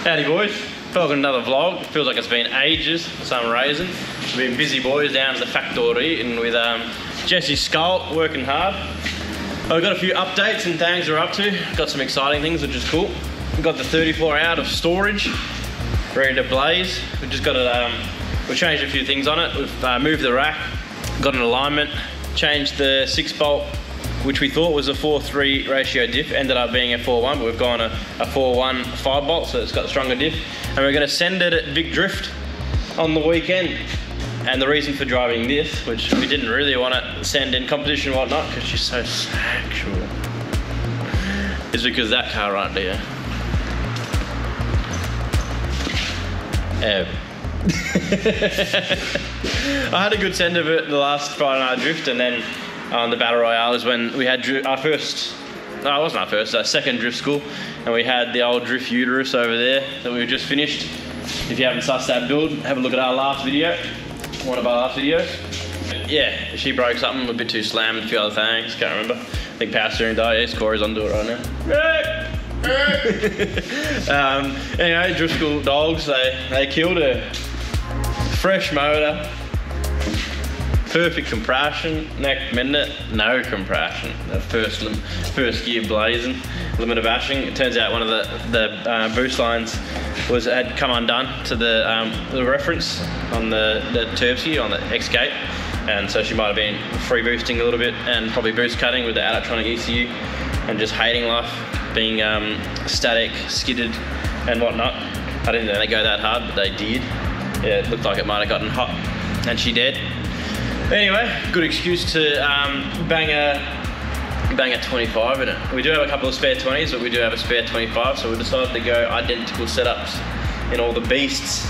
Howdy boys, welcome to another vlog. It feels like it's been ages for some reason. We've been busy boys down at the factory and with Jesse Skull working hard. I've got a few updates and things we're up to. Got some exciting things which is cool. We've got the 34 out of storage, ready to blaze. We've just got it, we've changed a few things on it. We've moved the rack, got an alignment, changed the 6-bolt, which we thought was a 4:3 ratio diff, ended up being a 4:1, but we've gone a 4:1 5-bolt, so it's got stronger diff. And we're gonna send it at Vic Drift on the weekend. And the reason for driving this, which we didn't really want to send in competition and whatnot, because she's so sexual, is because that car right there. I had a good send of it the last Friday night drift, and then on the Battle Royale is when we had our first, no it wasn't our first, our second drift school, and we had the old drift uterus over there that we've just finished. If you haven't sussed that build, have a look at our last video, one of our last videos. Yeah, she broke something, a bit too slammed, a few other things, can't remember. I think power steering died, yes, Corey's onto it right now. Anyway, drift school dogs, they killed her. Fresh motor, perfect compression, next minute, no compression. The first gear blazing, limit of ashing. It turns out one of the boost lines had come undone to the reference on the Turbski on the X-Gate, and so she might have been free boosting a little bit and probably boost cutting with the electronic ECU and just hating life, being static, skidded and whatnot. I didn't think they go that hard, but they did. Yeah, it looked like it might have gotten hot, and she did. Anyway, good excuse to bang a 25 in it. We do have a couple of spare 20s, but we do have a spare 25, so we decided to go identical setups in all the beasts.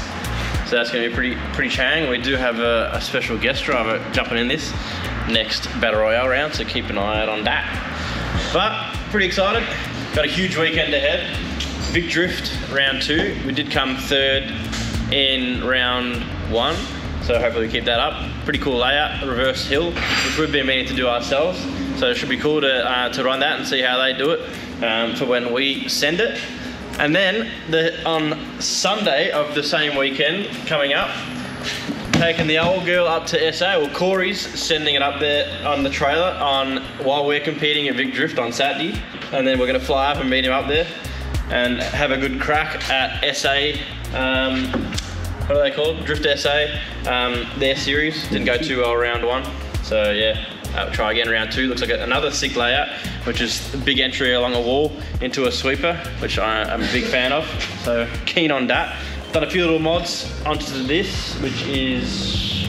So that's going to be pretty chang. We do have a special guest driver jumping in this next Battle Royale round, so keep an eye out on that. But pretty excited. Got a huge weekend ahead. Vic Drift round 2. We did come 3rd in round 1. So hopefully we keep that up. Pretty cool layout, a reverse hill, which we've been meaning to do ourselves. So it should be cool to run that and see how they do it for when we send it. And then on Sunday of the same weekend coming up, taking the old girl up to SA, well Corey's sending it up there on the trailer while we're competing at Vic Drift on Saturday. And then we're gonna fly up and meet him up there and have a good crack at SA, what are they called? Drift SA, their series. Didn't go too well round 1. So yeah, try again round 2. Looks like another sick layout, which is a big entry along a wall into a sweeper, which I'm a big fan of. So keen on that. Done a few little mods onto this, which is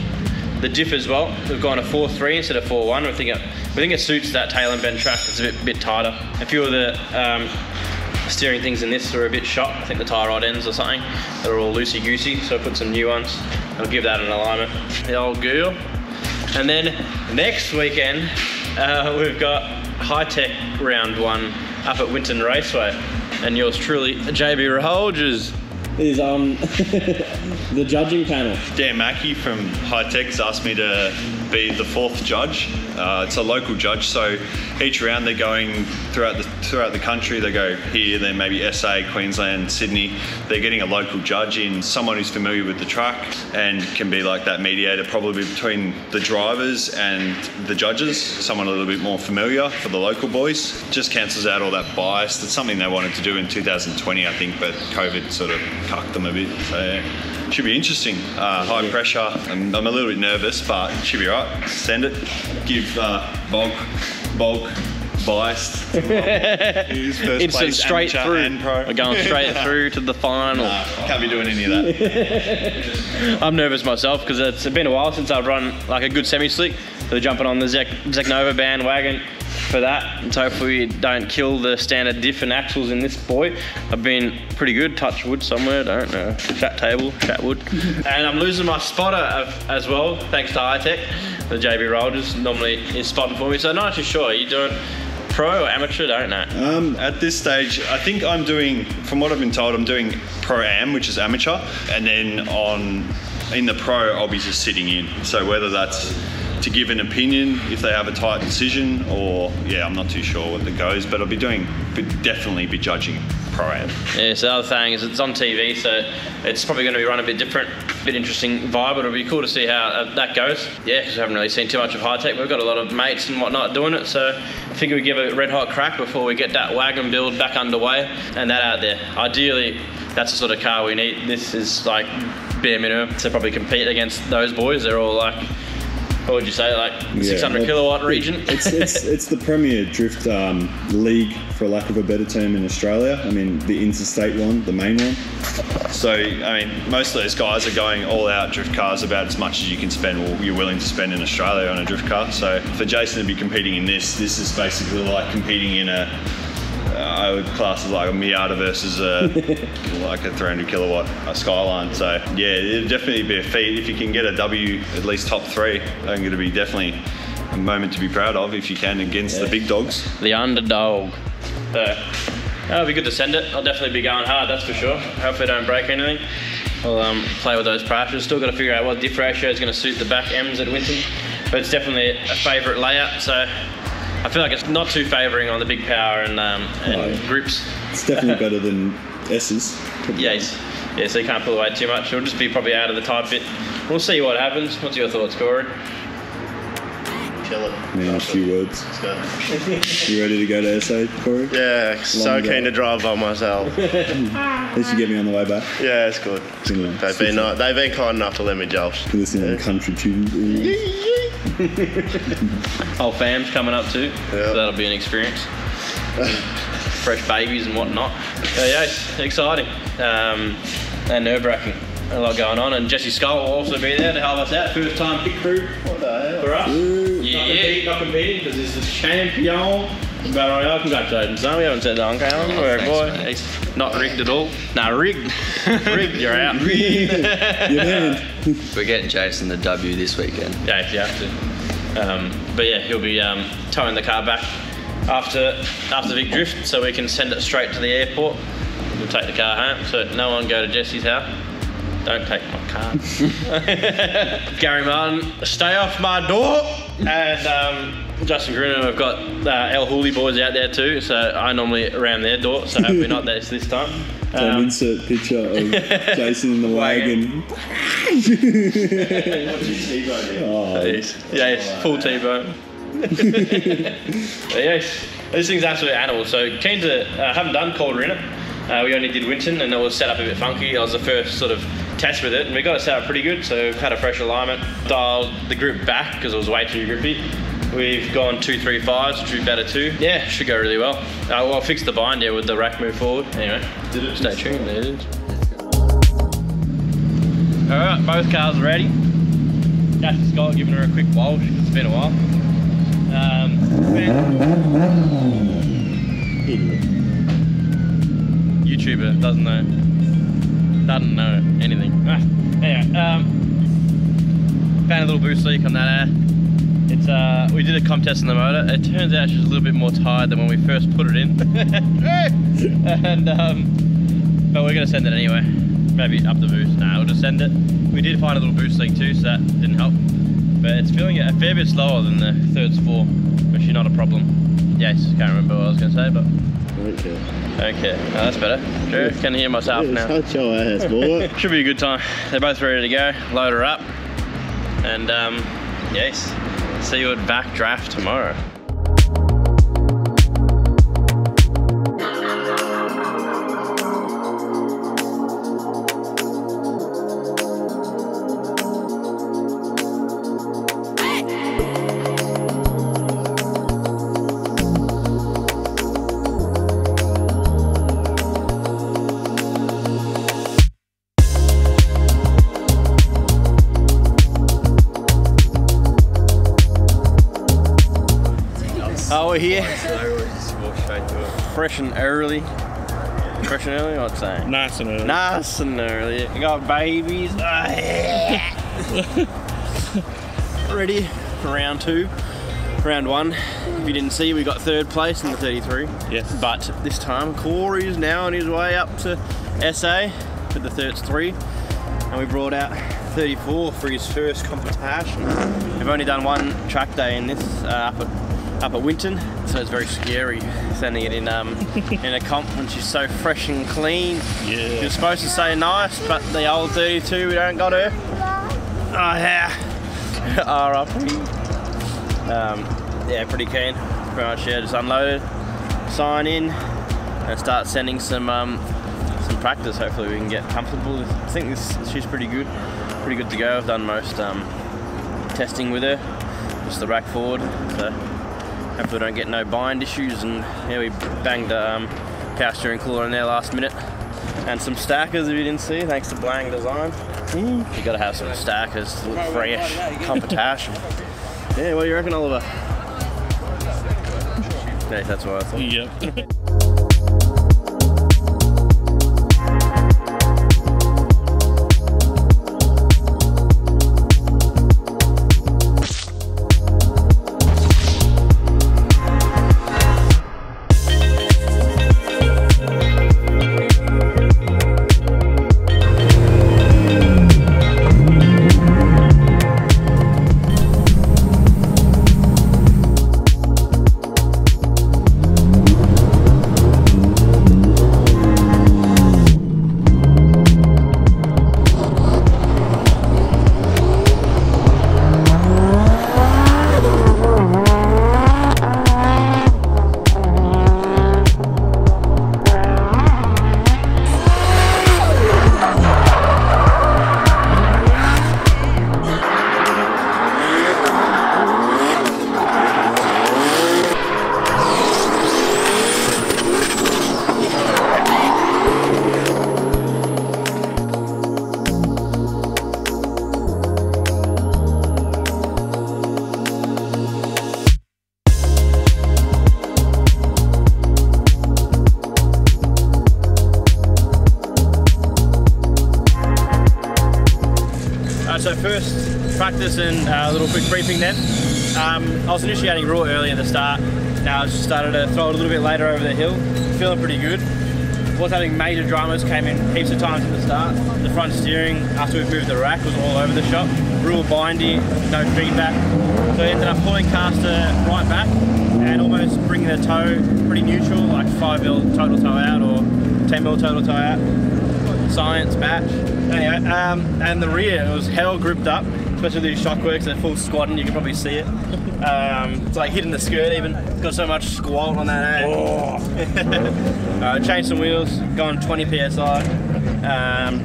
the diff as well. We've gone a 4:3 instead of 4:1. We think it suits that tail and bend track. It's a bit tighter. A few of the steering things in this are a bit shot. I think the tie rod ends or something. They're all loosey-goosey, so I put some new ones. I'll give that an alignment. The old girl. And then next weekend, we've got Hi-Tech round 1 up at Winton Raceway. And yours truly, JB Rogers, is on the judging panel. Dan Mackey from Hi-Tech has asked me to be the 4th judge. It's a local judge, so each round they're going throughout the country. They go here, then maybe SA, Queensland, Sydney. They're getting a local judge in, someone who's familiar with the track and can be like that mediator probably between the drivers and the judges, someone a little bit more familiar for the local boys. Just cancels out all that bias. That's something they wanted to do in 2020, I think, but COVID sort of cucked them a bit. So yeah, should be interesting. High pressure. I'm a little bit nervous, but it should be right. Send it. Give bulk biased. Instant straight through. And pro. We're going straight through to the final. Nah, can't be doing any of that. I'm nervous myself because it's been a while since I've run like a good semi-slick. So jumping on the Zeknova bandwagon for that, and so hopefully we don't kill the standard diff and axles in this boy. I've been pretty good, touch wood somewhere, don't know, chat wood. And I'm losing my spotter as well, thanks to Hi-Tech. The JB Rogers normally is spotting for me, so not actually sure, are you doing pro or amateur? Don't know. At this stage, I think I'm doing, from what I've been told, I'm doing pro-am, which is amateur, and then in the pro, I'll be just sitting in. So whether that's to give an opinion if they have a tight decision, or yeah, I'm not too sure what that goes, but I'll be definitely be judging Pro-Am. Yeah, so the other thing is it's on TV, so it's probably going to be run a bit different, a bit interesting vibe. It'll be cool to see how that goes. Yeah, because we haven't really seen too much of Hi-Tech. We've got a lot of mates and whatnot doing it, so I figure we give it a red hot crack before we get that wagon build back underway and that out there. Ideally, that's the sort of car we need. This is like bare minimum to probably compete against those boys. They're all like, what would you say, like 600 kilowatt region? It's the premier drift league, for lack of a better term, in Australia. I mean, the interstate one, the main one. So, I mean, most of those guys are going all out drift cars about as much as you can spend or you're willing to spend in Australia on a drift car. So for Jason to be competing in this is basically like competing in a, I would class it like a Miata versus like a 300 kilowatt Skyline. So yeah, it'd definitely be a feat if you can get a W, at least top 3. I think it'd be definitely a moment to be proud of if you can against the big dogs. The underdog. So it'll be good to send it. I'll definitely be going hard, that's for sure. Hopefully I don't break anything. I'll play with those parameters. Still got to figure out what diff ratio is going to suit the back M's at Winton, but it's definitely a favourite layout. So I feel like it's not too favouring on the big power and grips. It's definitely better than S's. Yes. Yeah, so you can't pull away too much. It'll just be probably out of the type bit. We'll see what happens. What's your thoughts, Corey? Kill it. Man, a few words. Let's go. You ready to go to SA, Corey? Yeah, so keen to drive by myself. At least you get me on the way back. Yeah, it's good. It's good. They've been kind enough to let me joust. Listen to the country tune. Whole fam's coming up too, so that'll be an experience. Fresh babies and whatnot. Yeah, it's exciting and nerve-wracking. A lot going on, and Jesse Skull will also be there to help us out. First time pit crew for us. Not competing because he's the champion. Battle Royale, congratulations, son. We haven't said that on camera. Boy. It's not rigged at all. Nah, rigged. Rigged, you're out. We're getting Jason the W this weekend. Yeah, if you have to. But yeah, he'll be towing the car back after the big drift, so we can send it straight to the airport. We'll take the car home, so no one go to Jesse's house. Don't take my car. Gary Martin, stay off my door. And Justin Gruner, we've got El Hooley boys out there too, so I normally around their door, so hopefully not this time. An insert picture of Jason in the wagon. Yes, full T-bone. Yes, this thing's absolute animal. So keen to, haven't done Calderina. We only did Winton and it was set up a bit funky. I was the first sort of test with it and we got it set up pretty good. So we've had a fresh alignment, dialed the grip back because it was way too grippy. We've gone 2-3-5s, which would be better too. Yeah, should go really well. I'll fix the bind with the rack move forward. Anyway, stay tuned, there it is. Alright, both cars are ready. Jasper Scott giving her a quick wash, it's been a while. YouTuber, doesn't know anything. Anyway, found a little boost leak on that air. It's we did a comp test on the motor. It turns out she's a little bit more tired than when we first put it in. And but we're gonna send it anyway. Maybe up the boost. Nah, we'll just send it. We did find a little boost leak too, so that didn't help. But it's feeling a fair bit slower than the Thirds 4, which is not a problem. Yes, can't remember what I was gonna say, but Okay. okay. Oh, that's better. Sure, can hear myself now. Shut your ass, boy. Should be a good time. They're both ready to go. Load her up, and yes. See you at back draft tomorrow. Oh, we're here. Fresh and early. Fresh and early, what's that? Nice and early. Nice and early. We got babies. Ready for round 2. Round 1. If you didn't see, we got 3rd place in the 33. Yes. But this time, Corey is now on his way up to SA for the Thirds 3. And we brought out 34 for his first competition. We've only done one track day in this up at Winton, so it's very scary sending it in a comp when she's so fresh and clean. Yeah. You're supposed to say nice, but the old 32, we don't got her. Oh yeah. R.I.P. Yeah, pretty keen. Pretty much, yeah, just unloaded, sign in, and start sending some practice. Hopefully we can get comfortable. I think she's pretty good to go. I've done most testing with her, just the rack forward. So hopefully we don't get no bind issues. And yeah, we banged power steering cooler in there last minute, and some stackers if you didn't see, thanks to Blang Design. You gotta have some stackers to look fresh, competition. Yeah, what do you reckon, Oliver? Yeah, that's what I thought. Yep. So first practice and a little quick briefing then. I was initiating real early at the start. Now I just started to throw it a little bit later over the hill. Feeling pretty good. Was having major dramas, came in heaps of times at the start. The front steering, after we moved the rack, was all over the shop. Real bindy, no feedback. So I ended up pulling caster right back and almost bringing the toe pretty neutral, like 5mm total toe out or 10mm total toe out. Science batch. Anyway, and the rear, it was hell gripped up, especially these shockworks, they're full squatting, you can probably see it. It's like hitting the skirt even. It's got so much squat on that. Changed some wheels, going 20 PSI.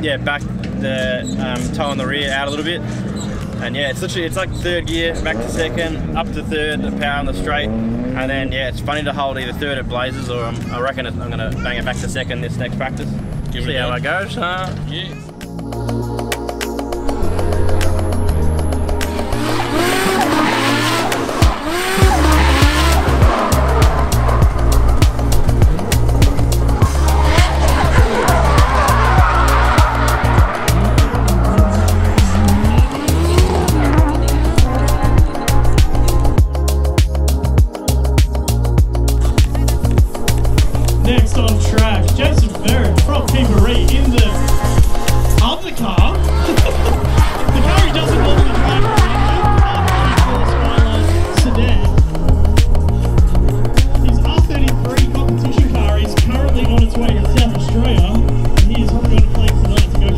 Yeah, back the toe on the rear out a little bit. And yeah, it's like third gear, back to second, up to third, the power on the straight. And then yeah, it's funny to hold either third at Blazers or I reckon I'm gonna bang it back to second this next practice. See how it goes. Yeah. Next on track, Jason Barrett from Peeberee in the other car. The car he doesn't normally drive around, Skyline sedan. His R33 competition car is currently on its way to South Australia, and he is hopping on a plane tonight to go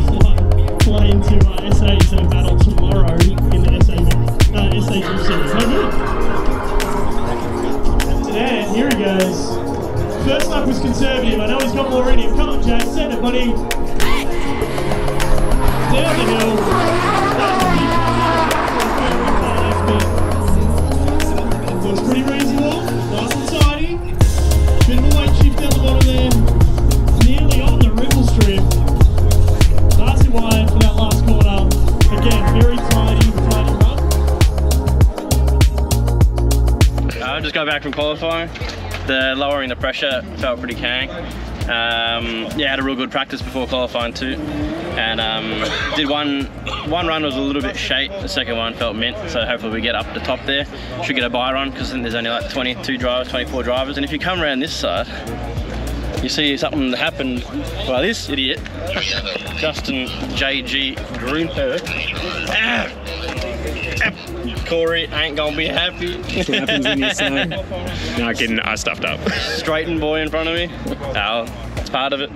fly into SA's battle tomorrow in the SA Group Series. How good? And here he goes. First lap was conservative. I know he's got more in him. Come on, Jack. Send it, buddy. Down the hill. Looks pretty reasonable. Nice and tidy. Bit of a weight shift down the bottom there. Nearly on the ripple strip. Nice and wide for that last corner. Again, very tidy run. Just got back from qualifying. The lowering the pressure felt pretty kang. Yeah, had a real good practice before qualifying too. And did one run was a little bit shite, the second one felt mint, so hopefully we get up the top there. Should get a buy run because I think there's only like 22 drivers, 24 drivers, and if you come around this side, you see something that happened by this idiot, Justin JG Grunberg. Corey ain't gonna be happy. That's what happens when you say. No, kidding. I stuffed up. Straighten boy in front of me. Oh, it's part of it.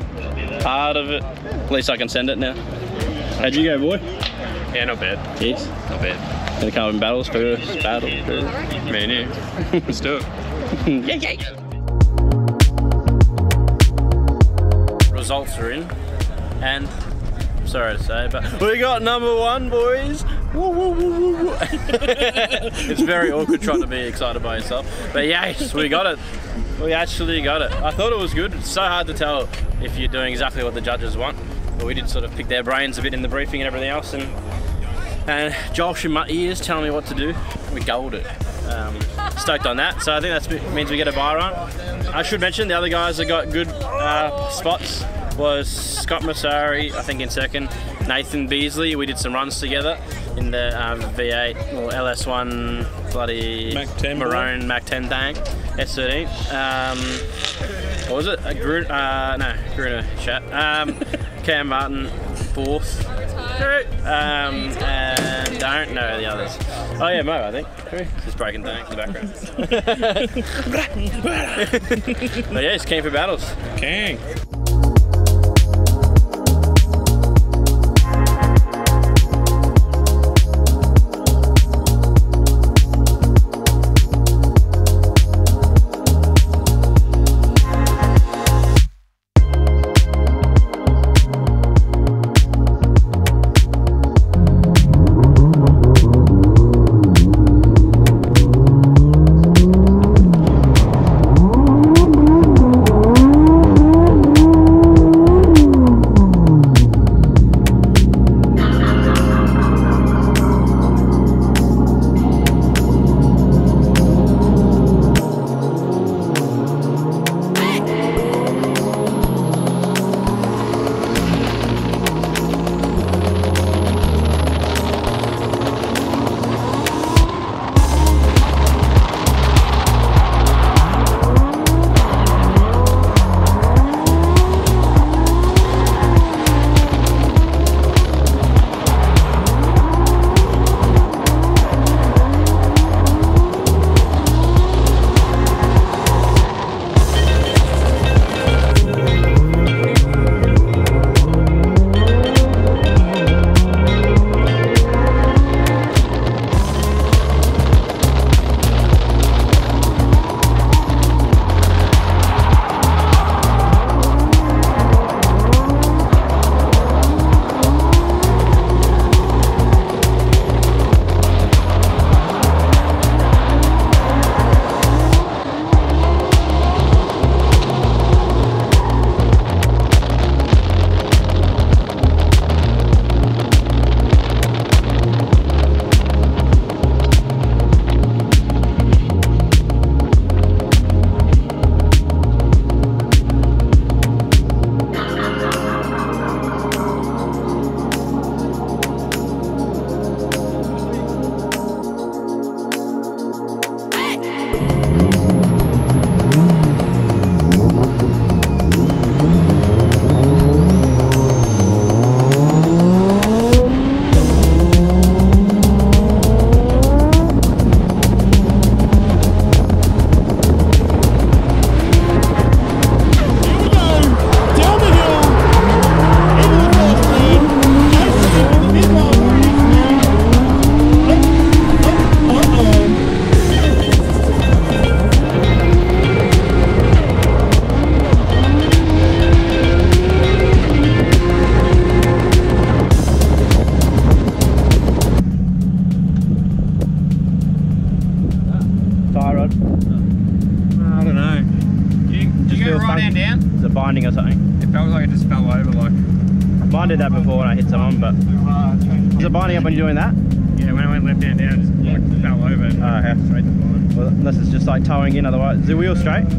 Part of it. At least I can send it now. How'd you go, boy? Yeah, not bad. Yes. Not bad. Gonna come in battles first. Battle first. Me and you. Let's do it. Yeah, yeah. Results are in, and sorry to say, but we got number 1, boys. Woo, woo, woo, woo, woo. It's very awkward trying to be excited by yourself, but yes, we got it. We actually got it. I thought it was good. It's so hard to tell if you're doing exactly what the judges want, but we did sort of pick their brains a bit in the briefing and everything else, and Josh in my ears telling me what to do. We gold it. Stoked on that. So I think that means we get a bye run. I should mention the other guys that got good spots was Scott Massari, I think in second. Nathan Beasley, we did some runs together in the V8 or LS1 bloody Mac 10 maroon Mac 10 tank, S13. What was it? Gruner chat. Cam Martin, 4th. And don't know the others. Oh yeah, Mo, I think. Just breaking tanks in the background. But yeah, he's keen for battles. Kang. binding or something? It felt like it just fell over, like. Mine did that before when I hit someone, but is it binding up when you're doing that? Yeah, when I went left hand down, it just like fell over and okay. straight to the line. Well, unless it's just like towing in, otherwise. Is the wheel straight? It's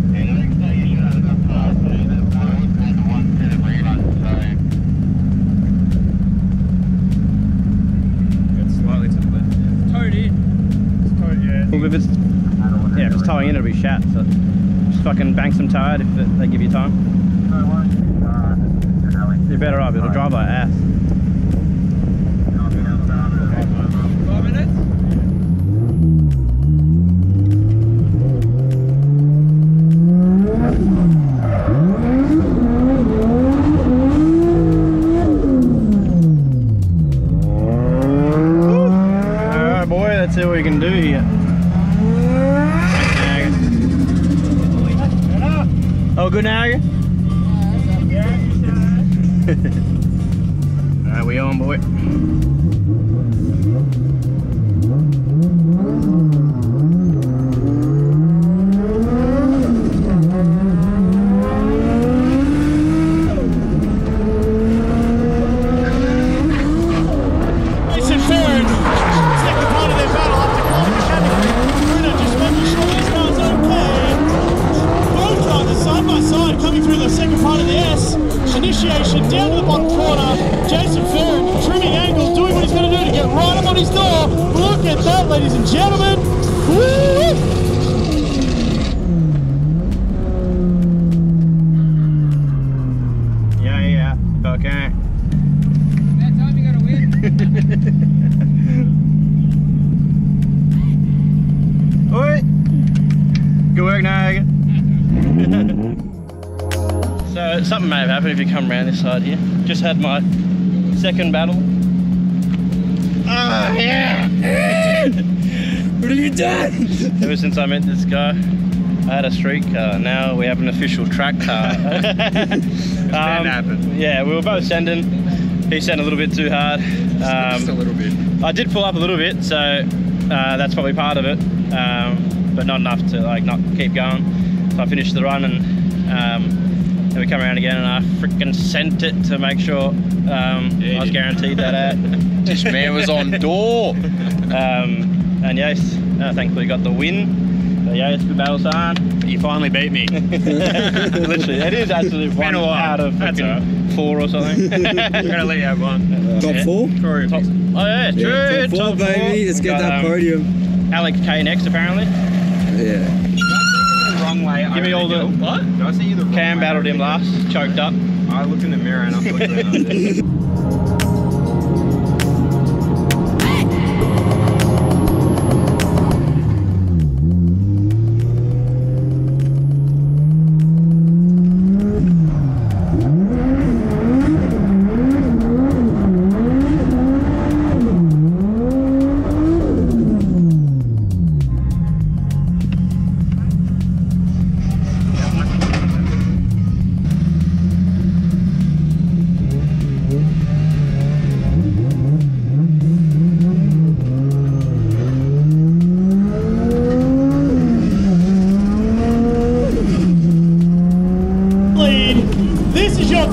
slightly to the left. Towed in. It's towed, yeah. Well, if it's towing in, it'll be shat. So just fucking bang some toe out if they give you time. You're better off. It'll drive like ass. 5 minutes? do here? Oh, good now, are you? Alright, we on, boy. Initiation down to the bottom corner. Jason Ferrin, trimming angle, doing what he's going to do to get right up on his door. Look at that, ladies and gentlemen. Woo! Yeah, okay. That time you gotta win. Oi! Good work, Nag. So something may have happened if you come around this side here. Just had my second battle. Oh yeah! What have you done? Ever since I met this guy, I had a street car. Now we have an official track car. Yeah, we were both sending. He sent a little bit too hard. Just a little bit. I did pull up a little bit, so that's probably part of it, but not enough to like not keep going. So I finished the run and. Then we come around again and I freaking sent it to make sure I was guaranteed that out. This man was on door. And yes, thankfully got the win. So yes, good battle, son. You finally beat me. Literally, it is actually one out of freaking 4 or something. I'm gonna let you have one. Top 4? Top, oh yeah, true. Top 4, baby. Let's get that podium. Alex K next, apparently. Yeah. Wrong way. Give me all the. What? Did I see you the wrong Cam way? battled him last, choked up. I looked in the mirror and I thought you were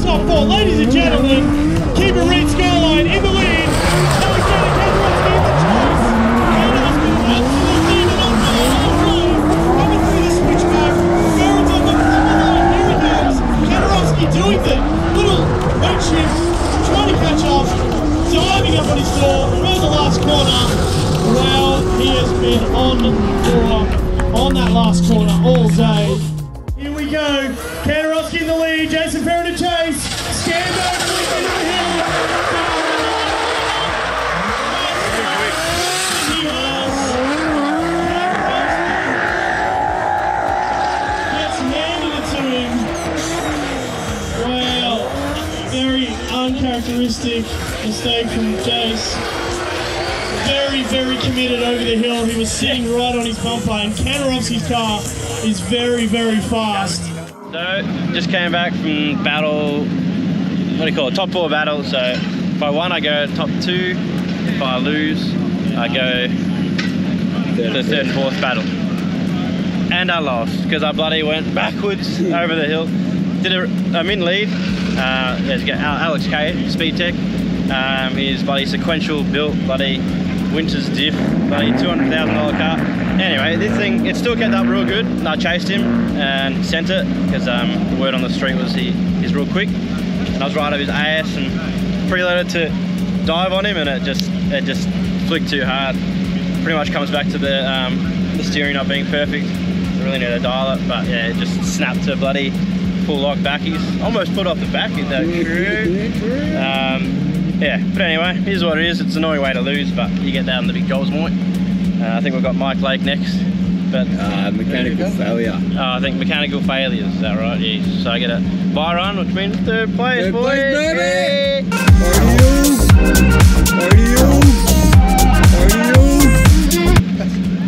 top 4, ladies and gentlemen, keep a red skyline in the lead. Alexander Keselowski in the chase. Coming through the switchback. Ferrin's on the line. Here he goes. Keselowski doing the little red shift, trying to catch up, diving up on his door around the last corner. Well, he has been on that last corner all day. Here we go. Keselowski in the lead. Jason Ferrin to chase. Stand back. Into the hill. He has. Gets handed it to him. Wow. Very uncharacteristic mistake from Jace. Very, very committed over the hill. He was sitting right on his bumper, and Keselowski's car is very, very fast. So, just came back from battle, what do you call it, top 4 battle. So, if I win, I go top 2. If I lose, I go the 3rd and 4th battle. And I lost, because I bloody went backwards over the hill. I'm in lead. There's Alex K, Speed Tech. His bloody sequential built, bloody Winters diff, bloody $200,000 car. Anyway, this thing, it still kept up real good. And I chased him and sent it because the word on the street was he's real quick. And I was right over his AS and preloaded to dive on him, and it just flicked too hard. Pretty much comes back to the steering not being perfect. I really need to dial it, but yeah, it just snapped to bloody full lock backies. Almost put off the back though. Yeah, but anyway, here's what it is. It's an annoying way to lose, but you get that on the big goals point. I think we've got Mike Lake next, but mechanical failure. I think mechanical failures. Is that right? Yeah. So I get a bye run, which means 3rd place, boys. Baby! Party you!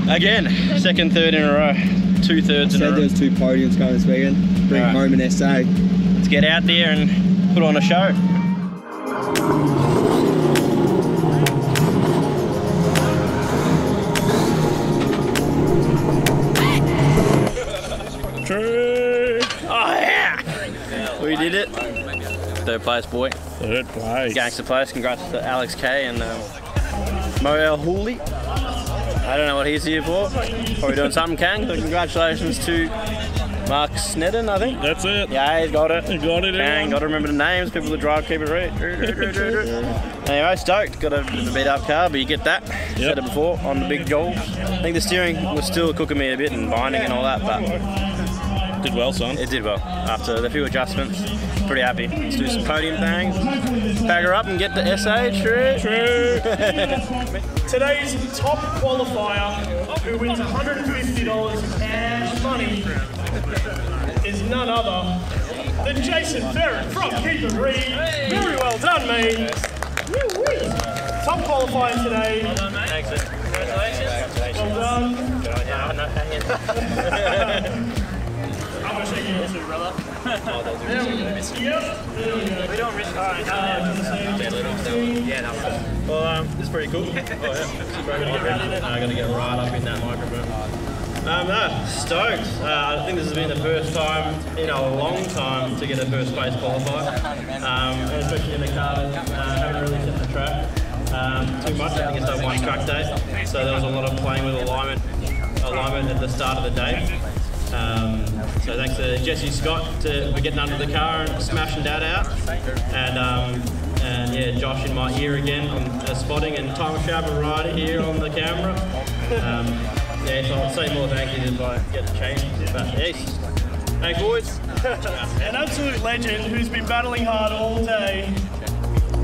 Again, second, third in a row. 2 thirds in a Said row. there was 2 podiums coming this weekend. Bring Alright. home an SA. Let's get out there and put on a show. True. Oh yeah! We did it. Third place, boy. Third place. Gangster place. Congrats to Alex K and Moel Hooley. I don't know what he's here for. Probably doing something, Kang. So congratulations to Mark Snedden, I think. That's it. Yeah, he's got it. You got it, Kang, everyone. got to remember the names. People that drive, keep it right. Anyway, stoked. Got a beat up car, but you get that. Said it before on the big goals. I think the steering was still cooking me a bit and binding and all that, but Did well, son. it did well. After the few adjustments, pretty happy. Let's do some podium things. Pack her up and get the SA. True. Today's top qualifier, who wins $150 cash money, is none other than Jason Ferret from Keep It Read. Very well done, mate. Woo-wee. Top qualifier today. Thanks, congratulations. Well done. I'm gonna shake your hand too, brother. Yep. There we go. We don't risk Well, this is pretty cool. Oh, yeah. I gotta get right up in that microphone. No, stoked. I think this has been the first time in a long time to get a first place qualifier. And especially in a car that haven't really set the track too much. I think it's done one track day. So there was a lot of playing with alignment at the start of the day. So thanks to Jesse Scott for getting under the car and smashing that out, and yeah, Josh in my ear again on spotting, and Thomas Shabba Ryder here on the camera. Yeah, so I'll say more thank yous if I get the change. But yes, thanks boys. An absolute legend who's been battling hard all day.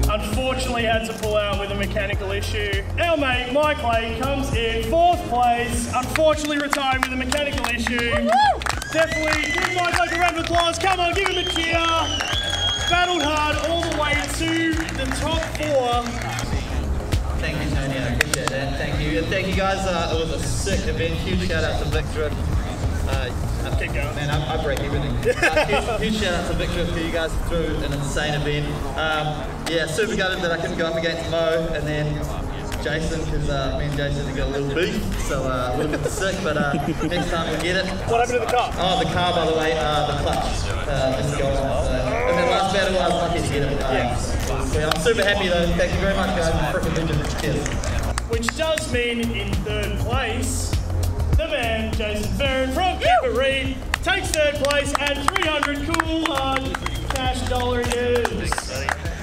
Unfortunately had to pull out with a mechanical issue. Our mate Mike Lake comes in 4th place, unfortunately retiring with a mechanical issue. Definitely give Mike Lake a round of applause. Come on, give him a cheer. Battled hard all the way to the top 4. Thank you, Tony. I appreciate that. Thank you. And thank you guys. It was a sick event. Huge shout out to Victor. Keep going. Man, I break everything. Huge shout out to Victor for you guys through an insane event. Yeah, super gutted that I couldn't go up against Mo and then Jason, because me and Jason have got a little beef, so a little bit sick, but next time we'll get it. What happened to the car? Oh, the car, by the way, the clutch just going off. And then last battle, I was lucky to get it. Yeah, I'm super happy though. Thank you very much, guys. Freaking legend. Cheers. Which does mean in 3rd place, the man Jason Ferret from Keep It Read takes 3rd place and 300 cool hard cash dollar it is.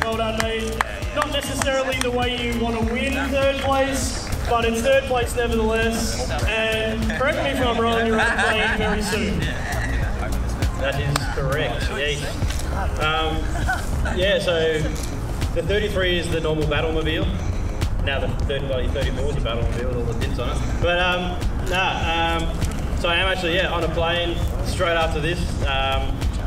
Well done, mate. Not necessarily the way you want to win 3rd place, but it's 3rd place nevertheless. And correct me if I'm wrong, you're on playing very soon. That is correct. Yeah, so the 33 is the normal Battlemobile. Now the 34 is a Battlemobile with all the bits on it. But so I am actually on a plane straight after this.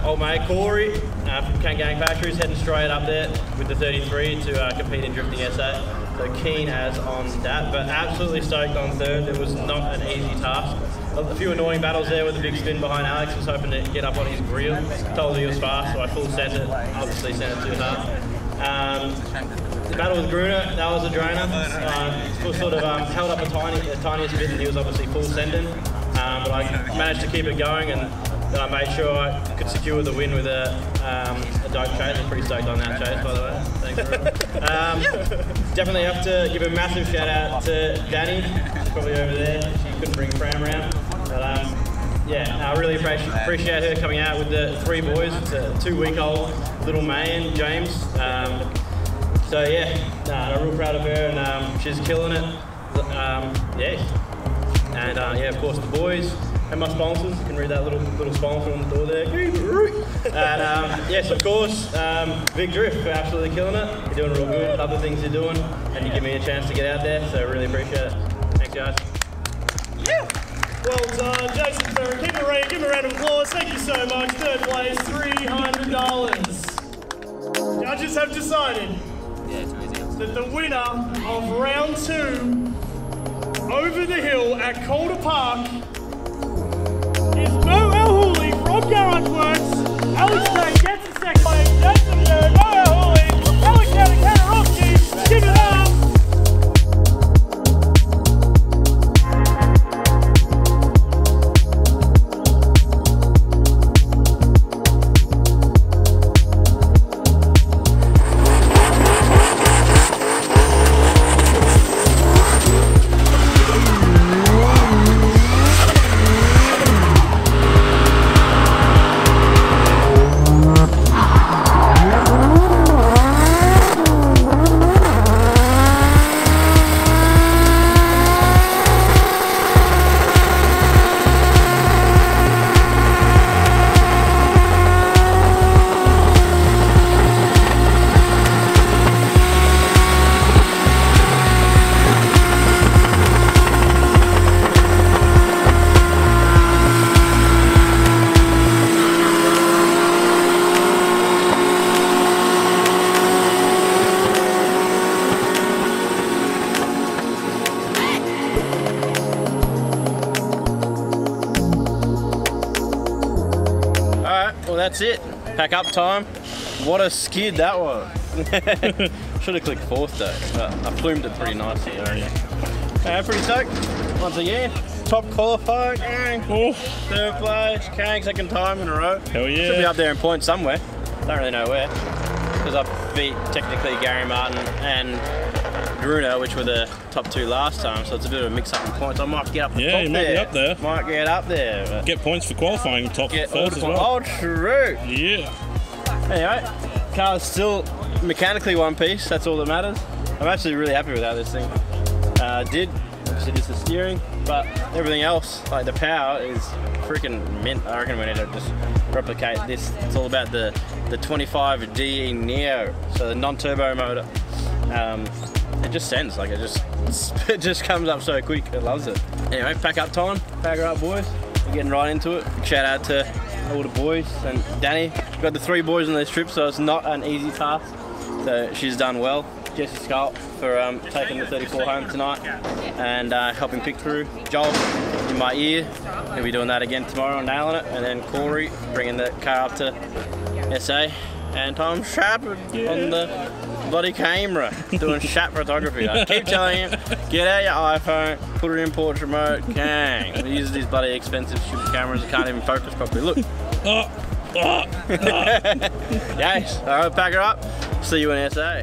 Old mate Corey from Can Gang Factories heading straight up there with the 33 to compete in Drifting SA. So keen as on that, but absolutely stoked on 3rd. It was not an easy task. A few annoying battles there with a big spin behind Alex. Was hoping to get up on his grill. Told he was fast, so I full sent it. Obviously sent it too hard. The battle with Gruner, that was a drainer. Sort of held up the tiniest bit, and he was obviously full sending. But I managed to keep it going, and then I made sure I could secure the win with a dope chase. I'm pretty stoked on that chase, by the way. Thanks very much. Definitely have to give a massive shout out to Danny. She's probably over there. She couldn't bring Fran around. But yeah, I really appreciate her coming out with the 3 boys. It's a 2-week-old little May and James. So yeah, I'm real proud of her, and she's killing it. Yeah. And yeah, of course the boys and my sponsors. You can read that little sponsor on the door there. And yes, of course, Big Drift for absolutely killing it. You're doing real good. Love the things you're doing, and you give me a chance to get out there. So I really appreciate it. Thanks, guys. Yeah. Well done, Jason Ferret. Give him a round of applause. Thank you so much. 3rd place, $300. Judges have decided that the winner of round 2 over the hill at Calder Park is Noel Hooley from Garage Works. Alex Day gets a second place. Jason Joe, Noel Hooley, Alexander Katarowski, give it up. Well, that's it. Pack up time. What a skid that was. Should have clicked fourth though, but I plumed it pretty nicely. Pretty stoked. Once again, top qualifying, third place, Kang, second time in a row. Hell yeah. Should be up there in points somewhere. Don't really know where. Because I beat technically Gary Martin and Gruner, which were the top two last time, so it's a bit of a mix-up in points. I might get up the top you might there. be up there. Might get up there. Get points for qualifying top first as well. Oh, true. Yeah. Anyway, car's still mechanically one piece. That's all that matters. I'm actually really happy with how this thing did. Obviously, just the steering, but everything else, like the power, is freaking mint. I reckon we need to just replicate this. It's all about the 25DE Neo, so the non-turbo motor. It just sends, like it just comes up so quick. It loves it. Anyway, pack up time. Pack her up, boys. We're getting right into it. Shout out to all the boys and Danny. We've got the 3 boys on this trip, so it's not an easy task. So she's done well. Jesse Scott for taking the 34 home tonight and helping pick through. Joel in my ear. He'll be doing that again tomorrow, nailing it. And then Corey bringing the car up to SA. And Tom Shepard on the bloody camera doing shot photography. I keep telling you, get out your iPhone, put it in portrait mode, Kang. We use these bloody expensive stupid cameras that can't even focus properly. Look. Yes, alright, pack her up. See you in SA.